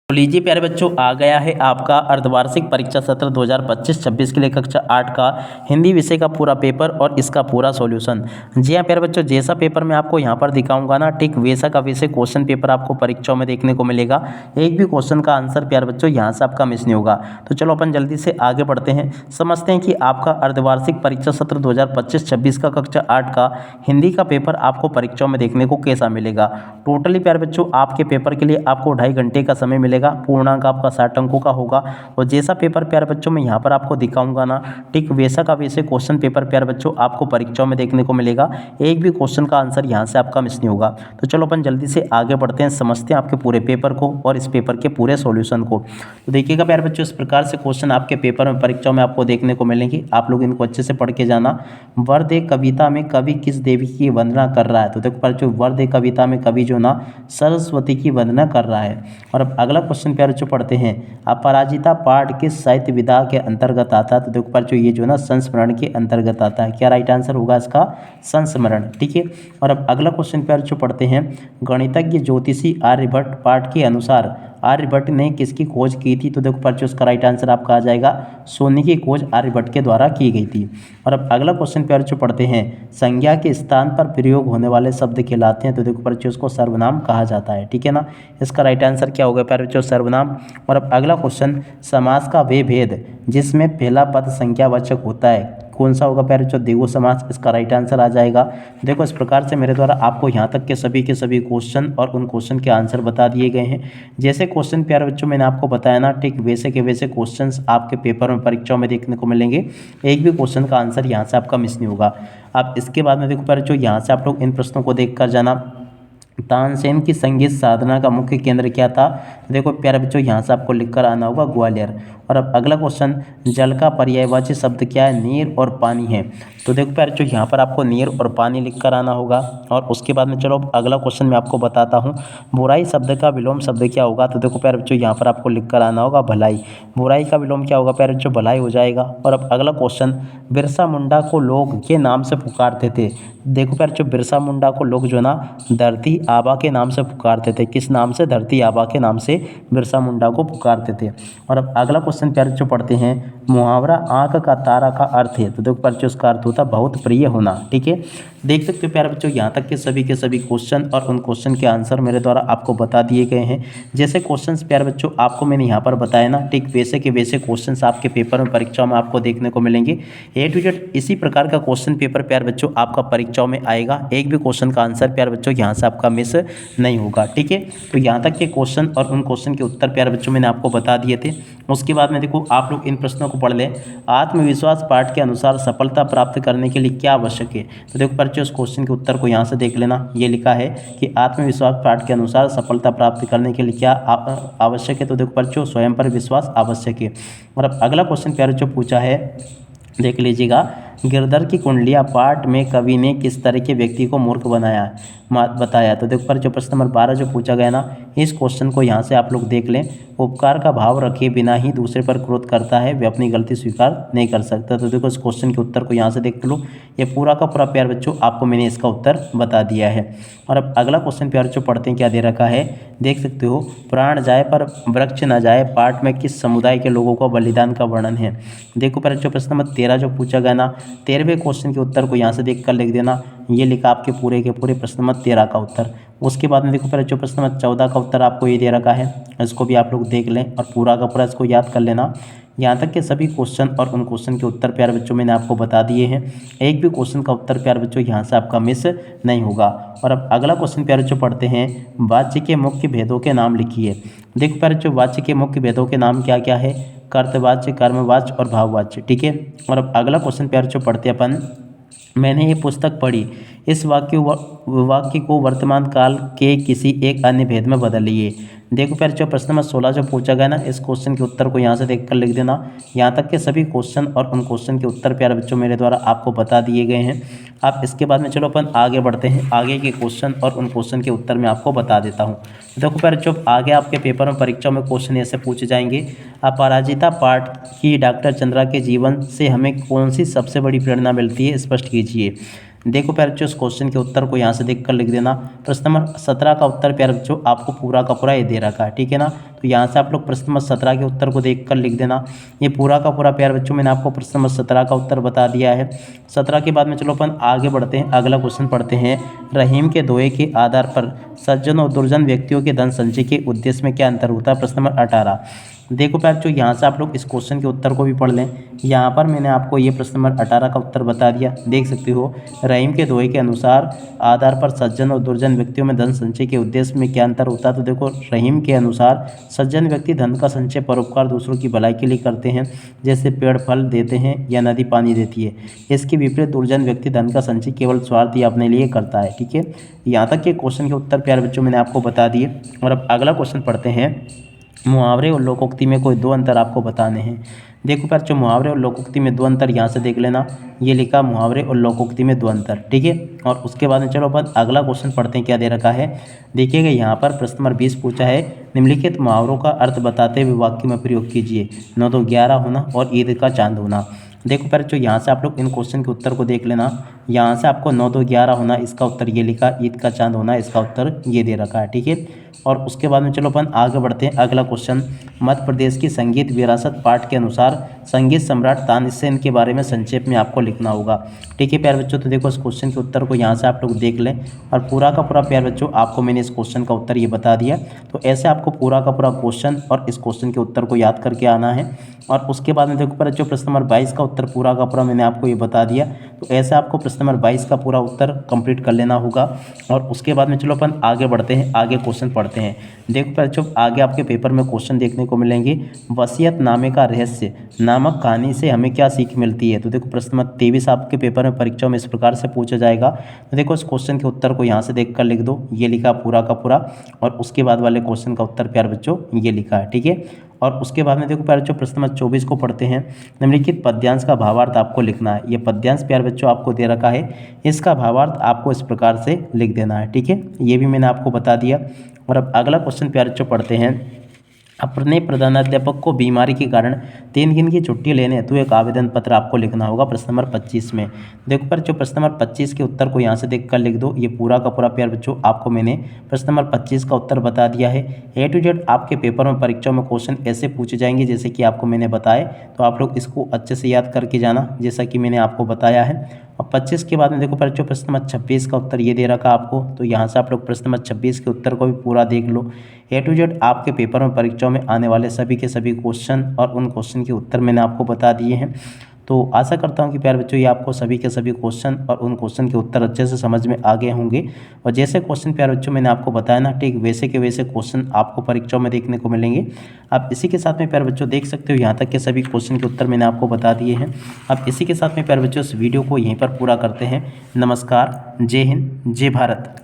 तो लीजिए प्यारे बच्चों, आ गया है आपका अर्धवार्षिक परीक्षा सत्र 2025-26 के लिए कक्षा 8 का हिंदी विषय का पूरा पेपर और इसका पूरा सॉल्यूशन। जी हाँ प्यारे बच्चों, जैसा पेपर मैं आपको यहाँ पर दिखाऊंगा ना, ठीक वैसा का वैसे क्वेश्चन पेपर आपको परीक्षाओं में देखने को मिलेगा। एक भी क्वेश्चन का आंसर प्यारे बच्चों यहाँ से आपका मिस नहीं होगा। तो चलो अपन जल्दी से आगे बढ़ते हैं, समझते हैं कि आपका अर्धवार्षिक परीक्षा सत्र 2025-26 का कक्षा 8 का हिंदी का पेपर आपको परीक्षाओं में देखने को कैसा मिलेगा। टोटली प्यारे बच्चों आपके पेपर के लिए आपको 2.5 घंटे का समय मिलेगा। पूर्णांक आपका 60 अंकों का होगा और जैसा पेपर प्यारे बच्चों मैं यहाँ पर आपको दिखाऊंगा ना, ठीक वैसा का वैसे क्वेश्चन पेपर प्यारे बच्चों आपको परीक्षाओं में देखने को मिलेगा। एक भी क्वेश्चन का आंसर यहाँ से आपका मिस नहीं होगा। तो चलो अपन जल्दी से आगे बढ़ते हैं, समझते हैं आपके पूरे पेपर को और इस पेपर के पूरे सॉल्यूशन को। तो देखिएगा प्यारे बच्चों, इस प्रकार से क्वेश्चन आपके पेपर में परीक्षाओं में आपको देखने को मिलेंगे। आप लोग इनको अच्छे से पढ़ के जाना। वरदे कविता में कवि किस देवी की वंदना कर रहा है? तो देखो बच्चों, वरदे कविता में कवि जो ना सरस्वती की वंदना कर रहा है। और अब अगला क्वेश्चन प्यारे बच्चों पढ़ते हैं, अपराजिता पाठ किस साहित्य विधा के अंतर्गत आता है? तो देखो बच्चों, ये जो ना संस्मरण के अंतर्गत आता है। क्या राइट आंसर होगा इसका? संस्मरण। ठीक है। और अब अगला क्वेश्चन प्यारे बच्चों पढ़ते हैं, गणितज्ञ ज्योतिषी आर्यभट्ट पाठ के अनुसार आर्यभट्ट ने किसकी खोज की थी? तो देखो बच्चों, इसका राइट आंसर आपका आ जाएगा शून्य की खोज आर्यभट्ट के द्वारा की गई थी। और अब अगला क्वेश्चन प्यारे बच्चों पढ़ते हैं, संज्ञा के स्थान पर प्रयोग होने वाले शब्द कहलाते हैं? तो देखो बच्चों, उसको सर्वनाम कहा जाता है। ठीक है ना, इसका राइट आंसर क्या होगा प्यारे बच्चों? सर्वनाम। और अब अगला क्वेश्चन, समास का वे भेद जिसमें पहला पद संख्यावाचक होता है, कौन सा होगा प्यारे बच्चों? द्विगु समास। इसका राइट आंसर आ जाएगा। देखो इस प्रकार से मेरे द्वारा आपको यहाँ तक के सभी क्वेश्चन और उन क्वेश्चन के आंसर बता दिए गए हैं। जैसे क्वेश्चन प्यारे बच्चों मैंने आपको बताया ना, ठीक वैसे के वैसे क्वेश्चंस आपके पेपर में परीक्षाओं में देखने को मिलेंगे। एक भी क्वेश्चन का आंसर यहाँ से आपका मिस नहीं होगा। अब इसके बाद में देखो प्यारे बच्चों, यहाँ से आप लोग इन प्रश्नों को देख कर जाना। तानसेन की संगीत साधना का मुख्य केंद्र क्या था? देखो प्यारे बच्चों, यहाँ से आपको लिखकर आना होगा ग्वालियर। और अब अगला क्वेश्चन, जल का पर्यायवाची शब्द क्या है? नीर और पानी है। तो देखो प्यारे बच्चों, यहाँ पर आपको नीर और पानी लिखकर आना होगा। और उसके बाद में चलो अगला क्वेश्चन मैं आपको बताता हूँ, बुराई शब्द का विलोम शब्द क्या होगा? तो देखो प्यारे बच्चों, यहाँ पर आपको लिखकर आना होगा भलाई। बुराई का विलोम क्या होगा प्यारे बच्चों? भलाई हो जाएगा। और अब अगला क्वेश्चन, बिरसा मुंडा को लोग के नाम से पुकारते थे? देखो प्यारे बच्चों, बिरसा मुंडा को लोग जो ना धरती आबा के नाम से पुकारते थे। किस नाम से? धरती आबा के नाम से बिरसा मुंडा को पुकारते थे। और अब अगला क्वेश्चन प्यारे बच्चों पढ़ते हैं, मुहावरा आंख का तारा का अर्थ है? तो देखो प्यारे बच्चों, इसका अर्थ होता है बहुत प्रिय होना। ठीक है, देख सकते हो प्यारे बच्चों, यहाँ तक के सभी क्वेश्चन और उन क्वेश्चन के आंसर मेरे द्वारा आपको बता दिए गए हैं। जैसे क्वेश्चंस प्यारे बच्चों आपको मैंने यहाँ पर बताया ना, ठीक वैसे के वैसे क्वेश्चंस आपके पेपर में परीक्षाओं में आपको देखने को मिलेंगे। ए टू जेड इसी प्रकार का क्वेश्चन पेपर प्यारे बच्चों आपका परीक्षाओं में आएगा। एक भी क्वेश्चन का आंसर प्यारे बच्चों यहाँ से आपका मिस नहीं होगा। ठीक है, तो यहाँ तक के क्वेश्चन और उन क्वेश्चन के उत्तर प्यारे बच्चों मैंने आपको बता दिए थे। उसके बाद में देखो आप लोग इन प्रश्नों को पढ़ लें, आत्मविश्वास पाठ के अनुसार सफलता प्राप्त करने के लिए क्या आवश्यक है? तो देखो बच्चों, उस क्वेश्चन के उत्तर को यहाँ से देख लेना। ये लिखा है कि आत्मविश्वास पाठ के अनुसार सफलता प्राप्त करने के लिए क्या आवश्यक है? तो देखो बच्चों, स्वयं पर विश्वास आवश्यक है। और अब अगला क्वेश्चन प्यारे बच्चों पूछा है, देख लीजिएगा, गिरधर की कुंडलिया पाठ में कवि ने किस तरह के व्यक्ति को मूर्ख बताया? तो देखो पर जो प्रश्न नंबर 12 जो पूछा गया ना, इस क्वेश्चन को यहाँ से आप लोग देख लें। उपकार का भाव रखे बिना ही दूसरे पर क्रोध करता है, वे अपनी गलती स्वीकार नहीं कर सकता। तो देखो इस क्वेश्चन के उत्तर को यहाँ से देख लो। ये पूरा का पूरा प्यारे बच्चों आपको मैंने इसका उत्तर बता दिया है। और अब अगला क्वेश्चन प्यारे बच्चों पढ़ते हैं, क्या दे रखा है देख सकते हो, प्राण जाए पर वृक्ष न जाए पाठ में किस समुदाय के लोगों का बलिदान का वर्णन है? देखो प्यारे बच्चों, प्रश्न नंबर 13 जो पूछा गया ना, 13वें क्वेश्चन के उत्तर को यहाँ से देख कर लिख देना। ये लिखा आपके पूरे के पूरे प्रश्न नंबर 13 का उत्तर। उसके बाद में देखो पहले जो प्रश्न नंबर 14 का उत्तर आपको ये दे रखा है, इसको भी आप लोग देख लें और पूरा का पूरा इसको याद कर लेना। यहाँ तक के सभी क्वेश्चन और उन क्वेश्चन के उत्तर प्यारे बच्चों मैंने आपको बता दिए हैं। एक भी क्वेश्चन का उत्तर प्यारे बच्चों यहाँ से आपका मिस नहीं होगा। और अब अगला क्वेश्चन प्यारे बच्चों पढ़ते हैं, वाच्य के मुख्य भेदों के नाम लिखिए। देखो प्यारे बच्चों, वाच्य के मुख्य भेदों के नाम क्या क्या है? कर्तवाच्य, कर्मवाच्य और भाववाच्य। ठीक है। और अब अगला क्वेश्चन प्यारे बच्चों पढ़ते हैं अपन, मैंने ये पुस्तक पढ़ी, इस वाक्य को वर्तमान काल के किसी एक अन्य भेद में बदलिए। देखो प्यारे बच्चों, प्रश्न नंबर 16 जो पूछा गया ना, इस क्वेश्चन के उत्तर को यहाँ से देखकर लिख देना। यहाँ तक के सभी क्वेश्चन और उन क्वेश्चन के उत्तर प्यारे बच्चों मेरे द्वारा आपको बता दिए गए हैं। अब इसके बाद में चलो अपन आगे बढ़ते हैं, आगे के क्वेश्चन और उन क्वेश्चन के उत्तर मैं आपको बता देता हूँ। देखो प्यारे बच्चों, आगे आपके पेपर में परीक्षा में क्वेश्चन ऐसे पूछे जाएंगे, अपराजिता पाठ की डॉक्टर चंद्रा के जीवन से हमें कौन सी सबसे बड़ी प्रेरणा मिलती है, स्पष्ट कीजिए। देखो प्यारे बच्चों, इस क्वेश्चन के उत्तर को यहाँ से देख कर लिख देना। प्रश्न नंबर 17 का उत्तर प्यारे बच्चों आपको पूरा का पूरा ये दे रखा है, ठीक है ना। तो यहाँ से आप लोग प्रश्न नंबर 17 के उत्तर को देख कर लिख देना। ये पूरा का पूरा प्यारे बच्चों मैंने आपको प्रश्न नंबर 17 का उत्तर बता दिया है। 17 के बाद में चलो अपन आगे बढ़ते हैं, अगला क्वेश्चन पढ़ते हैं। रहीम के दोहे के आधार पर सज्जन और दुर्जन व्यक्तियों के धन संचय के उद्देश्य में क्या अंतर होता है? प्रश्न नंबर 18। देखो प्यारे बच्चों, यहाँ से आप लोग इस क्वेश्चन के उत्तर को भी पढ़ लें। यहाँ पर मैंने आपको ये प्रश्न नंबर 18 का उत्तर बता दिया, देख सकते हो। रहीम के दोहे के अनुसार आधार पर सज्जन और दुर्जन व्यक्तियों में धन संचय के उद्देश्य में क्या अंतर होता है? तो देखो, रहीम के अनुसार सज्जन व्यक्ति धन का संचय परोपकार दूसरों की भलाई के लिए करते हैं, जैसे पेड़ फल देते हैं या नदी पानी देती है। इसके विपरीत दुर्जन व्यक्ति धन का संचय केवल स्वार्थ या अपने लिए करता है, ठीक है। यहाँ तक के क्वेश्चन के उत्तर प्यारे बच्चों मैंने आपको बता दिए। और अब अगला क्वेश्चन पढ़ते हैं। मुहावरे और लोकोक्ति में कोई दो अंतर आपको बताने हैं। देखो बच्चों, मुहावरे और लोकोक्ति में दो अंतर यहाँ से देख लेना। ये लिखा मुहावरे और लोकोक्ति में दो अंतर, ठीक है। और उसके बाद में चलो अपन अगला क्वेश्चन पढ़ते हैं, क्या दे रखा है। देखिएगा यहाँ पर प्रश्न नंबर 20 पूछा है। निम्नलिखित मुहावरों का अर्थ बताते हुए वाक्य में प्रयोग कीजिए। 9 2 11 होना और ईद का चांद होना। देखो बच्चों, यहाँ से आप लोग इन क्वेश्चन के उत्तर को देख लेना। यहाँ से आपको 9 2 11 होना, इसका उत्तर ये लिखा। ईद का चांद होना, इसका उत्तर ये दे रखा है, ठीक है। और उसके बाद में चलो अपन आगे बढ़ते हैं, अगला क्वेश्चन। मध्य प्रदेश की संगीत विरासत पाठ के अनुसार संगीत सम्राट तानसेन के बारे में संक्षेप में आपको लिखना होगा, ठीक है प्यारे बच्चों। तो देखो, इस क्वेश्चन के उत्तर को यहाँ से आप लोग देख लें। और पूरा का पूरा प्यारे बच्चों आपको मैंने इस क्वेश्चन का उत्तर ये बता दिया। तो ऐसे आपको पूरा का पूरा क्वेश्चन और इस क्वेश्चन के उत्तर को याद करके आना है। और उसके बाद में देखो बच्चों, प्रश्न नंबर 22 का उत्तर पूरा का पूरा मैंने आपको ये बता दिया। तो ऐसे आपको प्रश्न नंबर 22 का पूरा उत्तर कंप्लीट कर लेना होगा। और उसके बाद में चलो अपन आगे बढ़ते हैं, आगे क्वेश्चन पढ़ते हैं। देखो बच्चों, आगे आपके पेपर में क्वेश्चन देखने को मिलेंगे। वसीयतनामे का रहस्य नामक कहानी से हमें क्या सीख मिलती है? तो देखो, प्रश्न नंबर 23 आपके पेपर में परीक्षा में इस प्रकार से पूछा जाएगा। तो देखो, इस क्वेश्चन के उत्तर को यहाँ से देख कर लिख दो। ये लिखा पूरा का पूरा। और उसके बाद वाले क्वेश्चन का उत्तर प्यारे बच्चों ये लिखा है, ठीक है। और उसके बाद में देखो प्यारे बच्चों, प्रश्न नंबर 24 को पढ़ते हैं। निम्नलिखित पद्यांश का भावार्थ आपको लिखना है। ये पद्यांश प्यारे बच्चों आपको दे रखा है, इसका भावार्थ आपको इस प्रकार से लिख देना है, ठीक है। ये भी मैंने आपको बता दिया। और अब अगला क्वेश्चन प्यारे बच्चों पढ़ते हैं। अपने प्रधानाध्यापक को बीमारी के कारण 3 दिन की छुट्टी लेने हेतु एक आवेदन पत्र आपको लिखना होगा प्रश्न नंबर 25 में। देखो पर जो प्रश्न नंबर 25 के उत्तर को यहाँ से देख कर लिख दो। ये पूरा का पूरा प्यारे बच्चों आपको मैंने प्रश्न नंबर 25 का उत्तर बता दिया है। A to Z आपके पेपर में परीक्षा में क्वेश्चन ऐसे पूछे जाएंगे जैसे कि आपको मैंने बताए। तो आप लोग इसको अच्छे से याद करके जाना, जैसा कि मैंने आपको बताया है। और 25 के बाद में देखो बच्चों, प्रश्न नंबर 26 का उत्तर ये दे रखा आपको। तो यहाँ से आप लोग प्रश्न नंबर 26 के उत्तर को भी पूरा देख लो। A to Z आपके पेपर में परीक्षाओं में आने वाले सभी के सभी क्वेश्चन और उन क्वेश्चन के उत्तर मैंने आपको बता दिए हैं। तो आशा करता हूँ कि प्यारे बच्चों ये आपको सभी के सभी क्वेश्चन और उन क्वेश्चन के उत्तर अच्छे से समझ में आ गए होंगे। और जैसे क्वेश्चन प्यारे बच्चों मैंने आपको बताया ना, ठीक वैसे के वैसे क्वेश्चन आपको परीक्षाओं में देखने को मिलेंगे। आप इसी के साथ में प्यारे बच्चों देख सकते हो, यहाँ तक के सभी क्वेश्चन के उत्तर मैंने आपको बता दिए हैं। अब इसी के साथ में प्यारे बच्चों इस वीडियो को यहीं पर पूरा करते हैं। नमस्कार, जय हिंद, जय भारत।